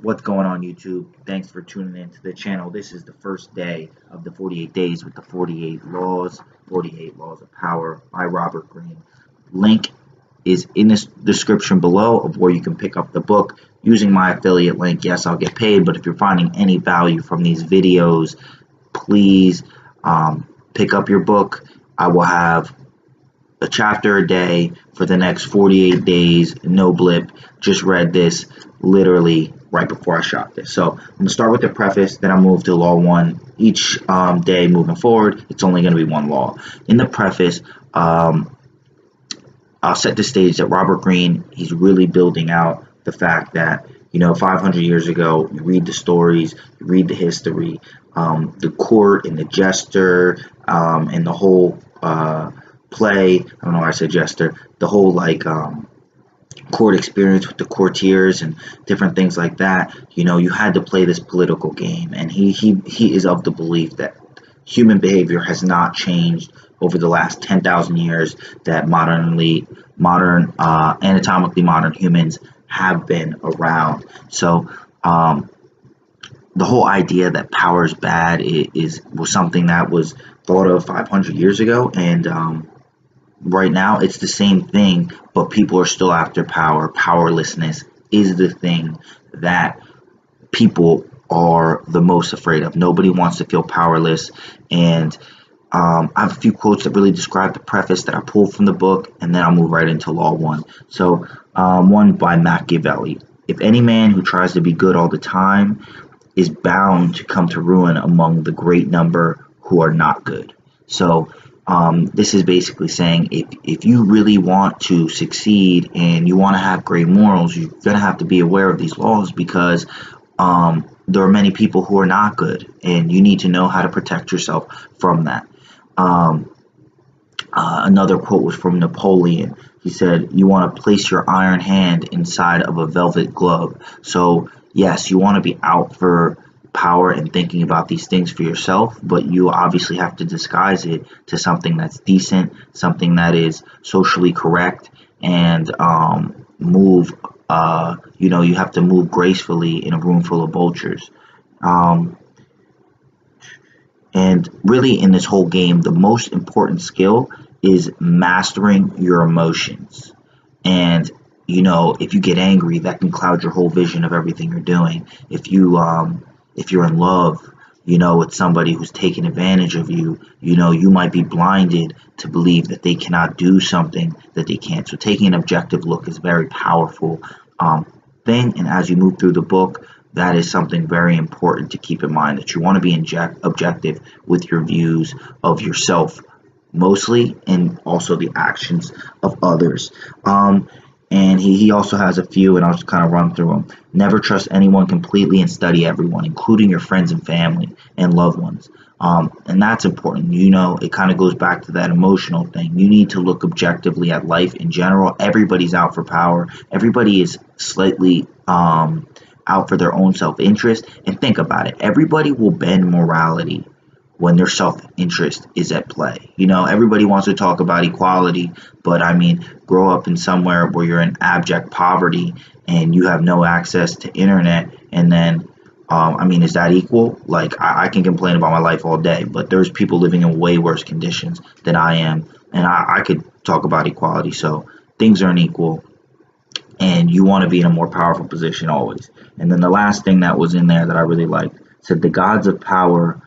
What's going on, YouTube? Thanks for tuning in to the channel. This is the first day of the 48 days with the 48 laws of power by Robert Greene. Link is in the description below of where you can pick up the book using my affiliate link. Yes, I'll get paid, but if you're finding any value from these videos, please pick up your book. I will have a chapter a day for the next 48 days, no blip. Just read this literally right before I shot this. So I'm going to start with the preface, then I'll move to law 1. Each day moving forward, it's only going to be one law. In the preface, I'll set the stage that Robert Greene, he's really building out the fact that, 500 years ago, you read the stories, you read the history, the court and the jester, and the whole play, I don't know why I said jester, the whole court experience with the courtiers and different things like that. You had to play this political game, and he is of the belief that human behavior has not changed over the last 10,000 years, that anatomically modern humans have been around. So the whole idea that power is bad was something that was thought of 500 years ago, and right now it's the same thing, but people are still after power. Powerlessness is the thing that people are the most afraid of. Nobody wants to feel powerless, and I have a few quotes that really describe the preface that I pulled from the book, and then I'll move right into law 1. So one by Machiavelli: if any man who tries to be good all the time is bound to come to ruin among the great number who are not good. So this is basically saying if you really want to succeed and you want to have great morals, you're going to have to be aware of these laws, because there are many people who are not good, and you need to know how to protect yourself from that. Another quote was from Napoleon. He said, "You want to place your iron hand inside of a velvet glove." So yes, you want to be out for power and thinking about these things for yourself, but you obviously have to disguise it to something that's decent, something that is socially correct, and move you have to move gracefully in a room full of vultures. And really, in this whole game, the most important skill is mastering your emotions. And if you get angry, that can cloud your whole vision of everything you're doing. If you're in love, with somebody who's taking advantage of you, you might be blinded to believe that they cannot do something that they can't. So taking an objective look is a very powerful thing. And as you move through the book, that is something very important to keep in mind, that you want to be objective with your views of yourself mostly, and also the actions of others. And he also has a few, and I'll just kind of run through them. Never trust anyone completely, and study everyone, including your friends and family and loved ones. And that's important. It kind of goes back to that emotional thing. You need to look objectively at life in general. Everybody's out for power. Everybody is slightly out for their own self-interest. And think about it. Everybody will bend morality when their self-interest is at play. Everybody wants to talk about equality, but grow up in somewhere where you're in abject poverty and you have no access to internet, and then is that equal? I can complain about my life all day, but there's people living in way worse conditions than I am, and I could talk about equality. So things aren't equal, and you want to be in a more powerful position always. And then the last thing that was in there that I really liked said, the gods of power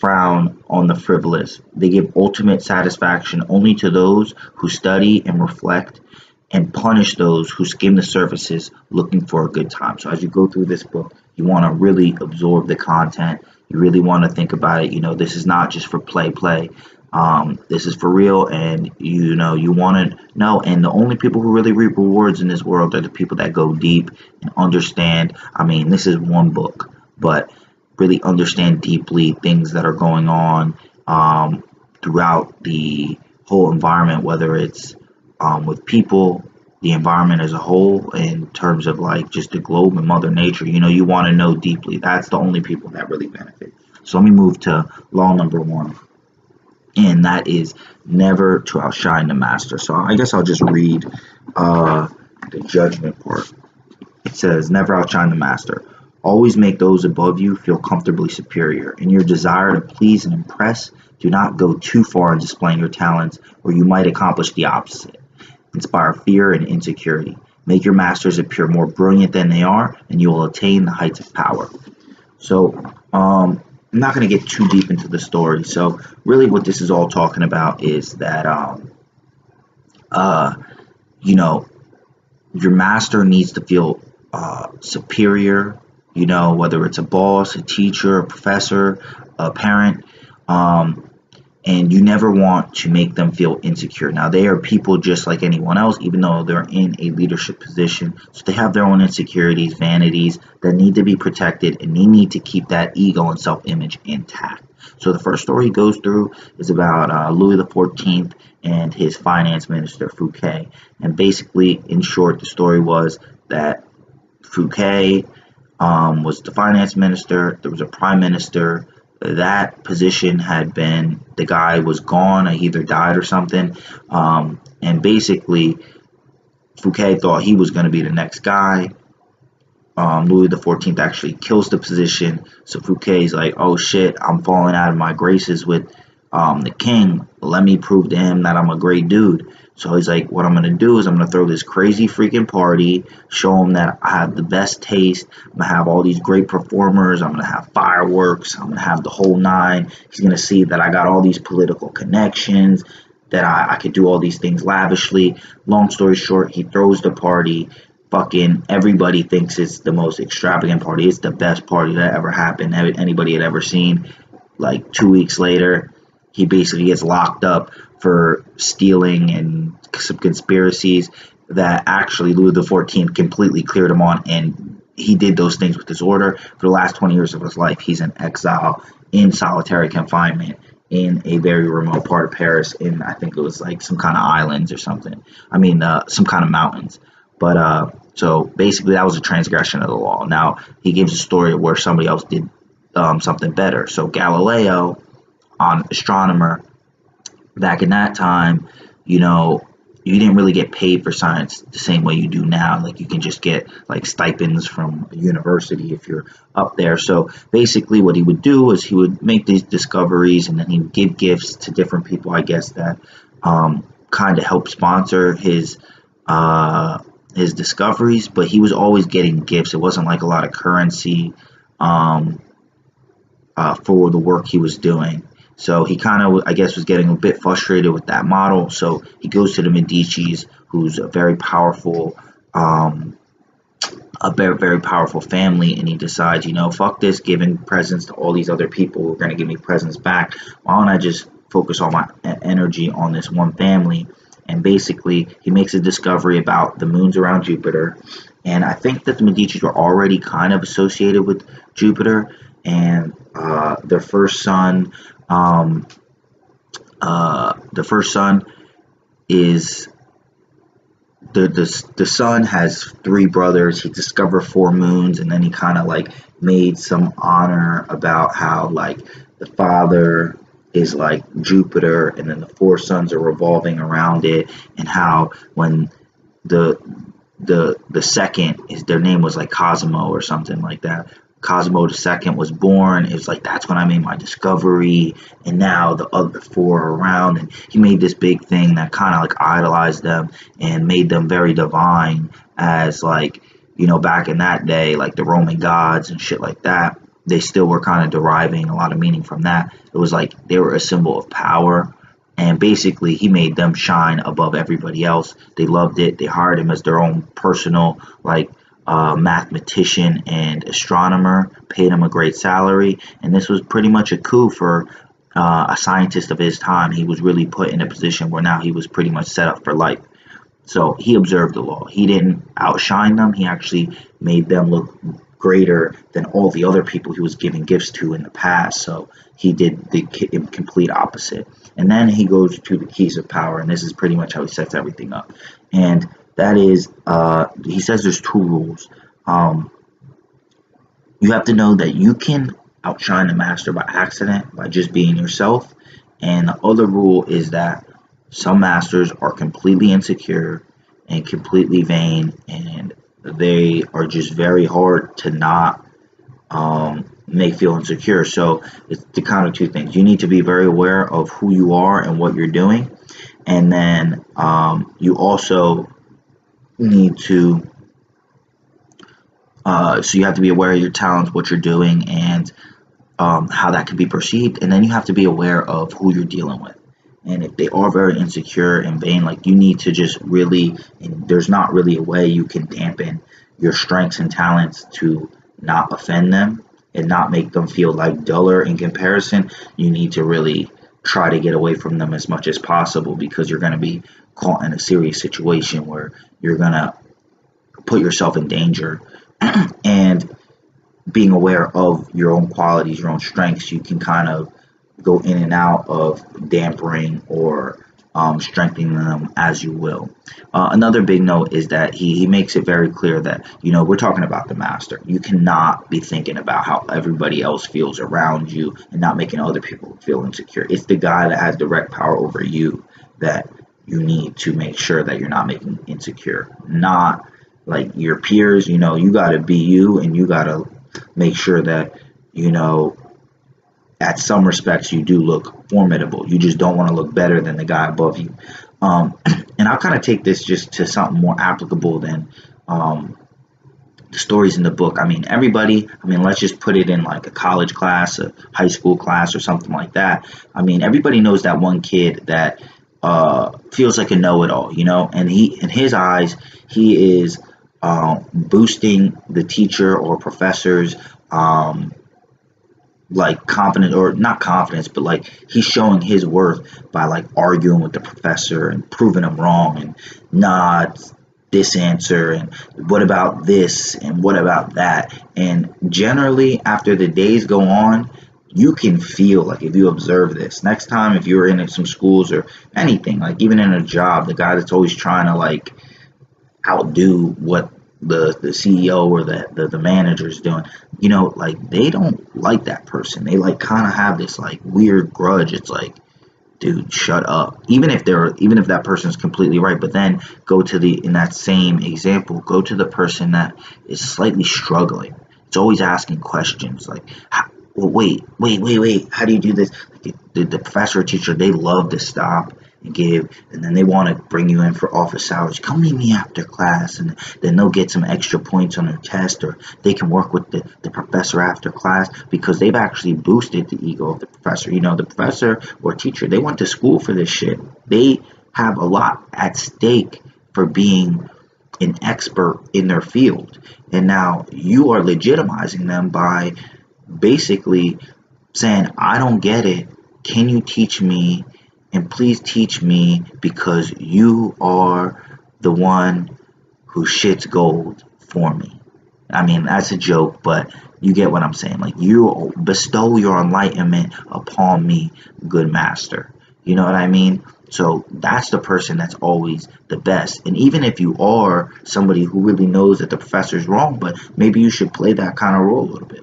frown on the frivolous. They give ultimate satisfaction only to those who study and reflect, and punish those who skim the surfaces looking for a good time. So as you go through this book, you want to really absorb the content. You really want to think about it. This is not just for play. This is for real, and you want to know. And the only people who really reap rewards in this world are the people that go deep and understand. This is one book, but really understand deeply things that are going on throughout the whole environment, whether it's with people, the environment as a whole, in terms of just the globe and Mother Nature. You want to know deeply. That's the only people that really benefit. So let me move to law number 1, and that is never to outshine the master. So I guess I'll just read the judgment part. It says, never outshine the master. Always make those above you feel comfortably superior. In your desire to please and impress, do not go too far in displaying your talents, or you might accomplish the opposite. Inspire fear and insecurity. Make your masters appear more brilliant than they are, and you will attain the heights of power. So, I'm not going to get too deep into the story. So, really, what this is all talking about is that, you know, your master needs to feel superior, whether it's a boss, a teacher, a professor, a parent. And you never want to make them feel insecure. Now, they are people just like anyone else, even though they're in a leadership position. So they have their own insecurities, vanities that need to be protected, and they need to keep that ego and self-image intact. So the first story he goes through is about Louis XIV and his finance minister, Fouquet. And basically, in short, the story was that Fouquet was the finance minister. There was a prime minister. That position had been, the guy was gone, he either died or something, and basically Fouquet thought he was going to be the next guy. Louis XIV actually kills the position, so Fouquet's like, oh shit, I'm falling out of my graces with the king. Let me prove to him that I'm a great dude. So he's like, what I'm going to do is I'm going to throw this crazy freaking party, show him that I have the best taste. I'm going to have all these great performers. I'm going to have fireworks. I'm going to have the whole nine. He's going to see that I got all these political connections, that I could do all these things lavishly. Long story short, he throws the party. Fucking everybody thinks it's the most extravagant party. It's the best party that ever happened, anybody had ever seen. Like 2 weeks later, he basically gets locked up for stealing and some conspiracies that actually Louis XIV completely cleared him on, and he did those things with his order. For the last 20 years of his life, he's in exile, in solitary confinement, in a very remote part of Paris, in, I think it was like some kind of islands or something. I mean, some kind of mountains. But so basically that was a transgression of the law. Now, he gives a story where somebody else did something better. So Galileo, astronomer, back in that time, you didn't really get paid for science the same way you do now. Like, you can just get like stipends from a university if you're up there. So basically what he would do is he would make these discoveries, and then he would give gifts to different people, I guess, that kind of help sponsor his discoveries. But he was always getting gifts. It wasn't like a lot of currency for the work he was doing. So he kind of, I guess, was getting a bit frustrated with that model. So he goes to the Medicis, who's a very powerful, very powerful family, and he decides, fuck this, giving presents to all these other people who are going to give me presents back. Why don't I just focus all my energy on this one family? And basically, he makes a discovery about the moons around Jupiter. And I think that the Medici were already kind of associated with Jupiter, and their first son. The first son is the son has 3 brothers. He discovered 4 moons, and then he kind of like made some honor about how like the father is like Jupiter, and then the 4 sons are revolving around it, and how when the second is, their name was like Cosimo or something like that. Cosimo II was born. It was like, that's when I made my discovery, and now the other 4 are around. And he made this big thing that kind of like idolized them and made them very divine, as like, back in that day, like the Roman gods and shit like that, they still were kind of deriving a lot of meaning from that. It was like they were a symbol of power, and basically he made them shine above everybody else. They loved it. They hired him as their own personal like mathematician and astronomer, paid him a great salary, and this was pretty much a coup for a scientist of his time. He was really put in a position where now he was pretty much set up for life. So he observed the law. He didn't outshine them. He actually made them look greater than all the other people he was giving gifts to in the past. So he did the complete opposite. And then he goes to the keys of power, and this is pretty much how he sets everything up. And that is, he says there's 2 rules. You have to know that you can outshine the master by accident, by just being yourself. And the other rule is that some masters are completely insecure and completely vain, and they are just very hard to not may feel insecure. So it's the kind of two things. You need to be very aware of who you are and what you're doing, and then you also need to so you have to be aware of your talents, what you're doing, and how that can be perceived. And then you have to be aware of who you're dealing with. And if they are very insecure and vain, like, you need to just really, and there's not really a way you can dampen your strengths and talents to not offend them and not make them feel like duller in comparison. You need to really try to get away from them as much as possible, because you're going to be caught in a serious situation where you're going to put yourself in danger. And being aware of your own qualities, your own strengths, you can kind of go in and out of dampering or strengthening them as you will. Another big note is that he makes it very clear that, we're talking about the master. You cannot be thinking about how everybody else feels around you and not making other people feel insecure. It's the guy that has direct power over you that you need to make sure that you're not making insecure, not like your peers. You got to be you, and you got to make sure that, at some respects, you do look formidable. You just don't want to look better than the guy above you. And I'll kind of take this just to something more applicable than the stories in the book. Let's just put it in like a college class, a high school class, or something like that. Everybody knows that one kid that feels like a know-it-all, and in his eyes, he is boosting the teacher or professors like confidence, or not confidence, but like he's showing his worth by like arguing with the professor and proving him wrong, and not this answer, and what about this, and what about that. And generally, after the days go on, you can feel, like, if you observe this next time, if you're in some schools or anything, like even in a job, the guy that's always trying to like outdo what the CEO or the manager is doing, like, they don't like that person. They like kind of have this like weird grudge. It's like, dude, shut up. Even if that person's completely right, but then in that same example, go to the person that is slightly struggling. It's always asking questions like, well, wait, how do you do this? Like, the professor or teacher, they love to stop and give, and then they want to bring you in for office hours. Come meet me after class, and then they'll get some extra points on their test, or they can work with the professor after class, because they've actually boosted the ego of the professor. The professor or teacher, they went to school for this shit. They have a lot at stake for being an expert in their field, and now you are legitimizing them by basically saying, I don't get it, can you teach me? And please teach me, because you are the one who shits gold for me. That's a joke, but you get what I'm saying. Like, you bestow your enlightenment upon me, good master. You know what I mean? So that's the person that's always the best. And even if you are somebody who really knows that the professor's wrong, but maybe you should play that kind of role a little bit.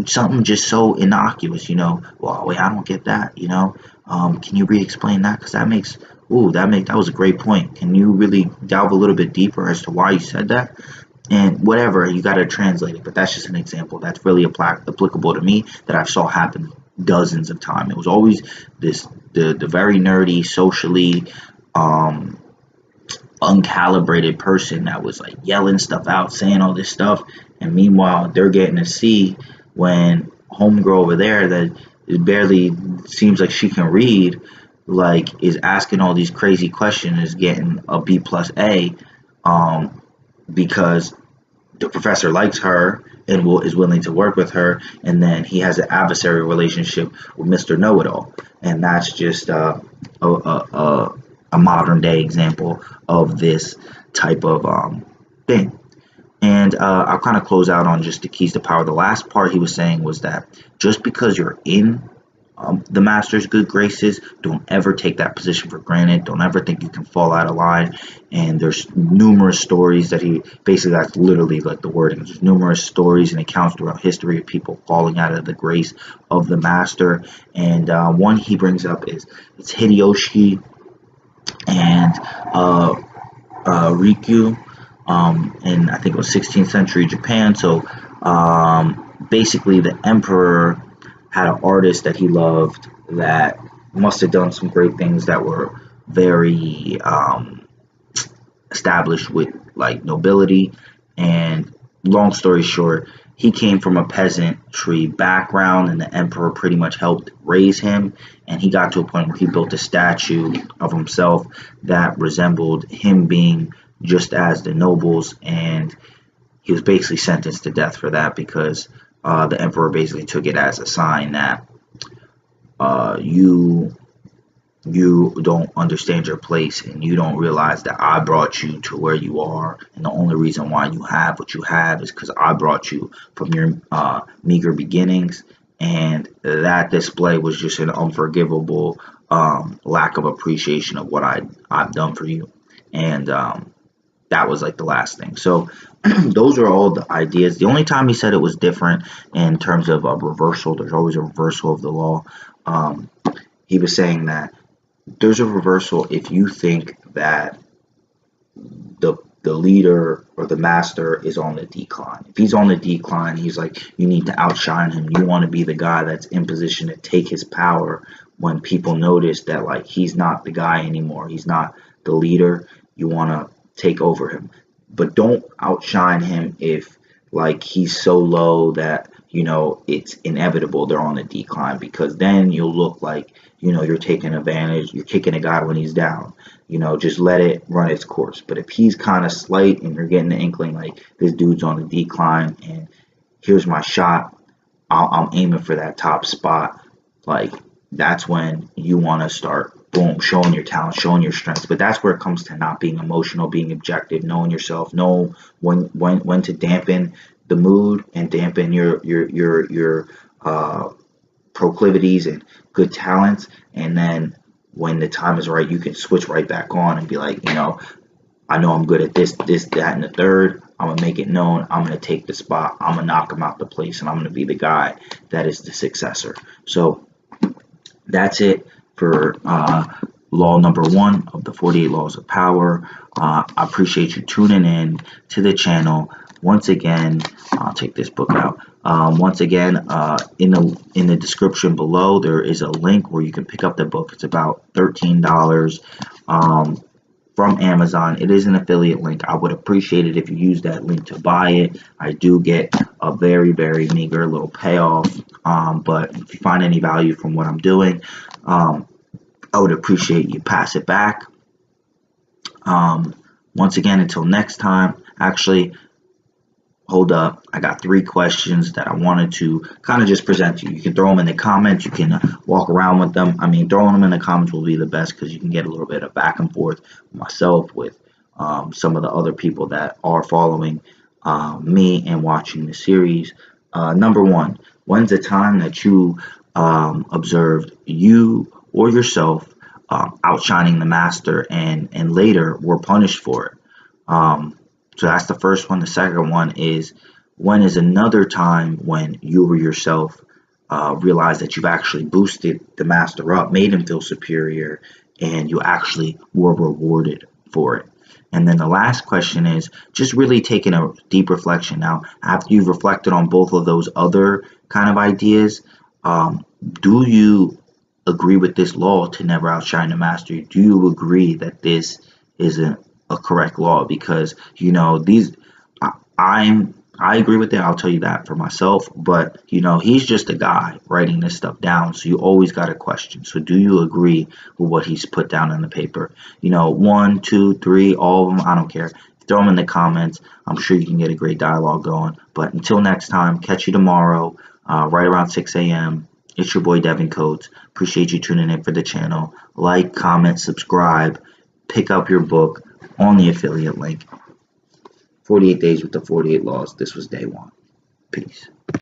Something just so innocuous, well, wait, I don't get that, can you re-explain that? Because that was a great point. Can you really delve a little bit deeper as to why you said that? And whatever, you got to translate it, but that's just an example that's really applicable to me, that I saw happen dozens of times. It was always the very nerdy, socially uncalibrated person that was like yelling stuff out, saying all this stuff, and meanwhile they're getting a C, when homegirl over there that it barely seems like she can read, like, is asking all these crazy questions, is getting a B plus A, because the professor likes her and is willing to work with her, and then he has an adversary relationship with Mr. Know-It-All. And that's just a modern day example of this type of thing. And I'll kind of close out on just the keys to power. The last part he was saying was that just because you're in the master's good graces, don't ever take that position for granted. Don't ever think you can fall out of line. And there's numerous stories that that's literally like the wording. There's numerous stories and accounts throughout history of people falling out of the grace of the master. And one he brings up is it's Hideyoshi and Rikyu. In I think it was 16th century Japan. So basically the emperor had an artist that he loved that must have done some great things that were very established with like nobility. And long story short, he came from a peasantry background, and the emperor pretty much helped raise him. And he got to a point where he built a statue of himself that resembled him being just as the nobles. And he was basically sentenced to death for that, because the emperor basically took it as a sign that you don't understand your place, and you don't realize that I brought you to where you are, and the only reason why you have what you have is because I brought you from your meager beginnings. And that display was just an unforgivable lack of appreciation of what I've done for you. And that was like the last thing. So those are all the ideas. The only time he said it was different in terms of a reversal, there's always a reversal of the law. He was saying that there's a reversal if you think that the leader or the master is on the decline. If he's on the decline, he's like, you need to outshine him. You want to be the guy that's in position to take his power when people notice that like he's not the guy anymore. He's not the leader. You want to take over him. But don't outshine him if like he's so low that it's inevitable they're on the decline, because then you'll look like you're taking advantage, you're kicking a guy when he's down. Just let it run its course. But if he's kind of slight and you're getting the inkling like this dude's on the decline and here's my shot, I'm aiming for that top spot, like that's when you want to start boom showing your talent, showing your strengths. But that's where it comes to not being emotional, being objective, knowing yourself, know when to dampen the mood and dampen your proclivities and good talents, and then when the time is right, you can switch right back on and be like, I know I'm good at this, that, and the third. I'm gonna make it known. I'm gonna take the spot. I'm gonna knock him out the place, and I'm gonna be the guy that is the successor. So that's it for law number 1 of the 48 laws of power. I appreciate you tuning in to the channel. Once again, I'll take this book out. Once again, in the description below, there is a link where you can pick up the book. It's about $13 from Amazon. It is an affiliate link. I would appreciate it if you use that link to buy it. I do get a very, very meager little payoff. But if you find any value from what I'm doing, I would appreciate you pass it back. Once again, until next time, actually, hold up, I got 3 questions that I wanted to kind of just present to you. You can throw them in the comments. You can walk around with them. I mean, throwing them in the comments will be the best, because you can get a little bit of back and forth with myself, with some of the other people that are following me and watching the series. Number 1, when's the time that you observed you or yourself outshining the master and later were punished for it? So that's the first one. The second one is, when is another time when you or yourself realize that you've actually boosted the master up, made him feel superior, and you actually were rewarded for it? And then the last question is just really taking a deep reflection. Now, after you've reflected on both of those other kind of ideas, do you agree with this law to never outshine the master? Do you agree that this isn't a correct law? Because I agree with it. I'll tell you that for myself. But he's just a guy writing this stuff down, so you always got to question. So do you agree with what he's put down in the paper? 1, 2, 3, all of them, I don't care. Throw them in the comments. I'm sure you can get a great dialogue going. But until next time, catch you tomorrow right around 6 a.m. It's your boy Devin Coates. Appreciate you tuning in for the channel. Like, comment, subscribe, pick up your book on the affiliate link. 48 Days with the 48 Laws. This was day 1. Peace.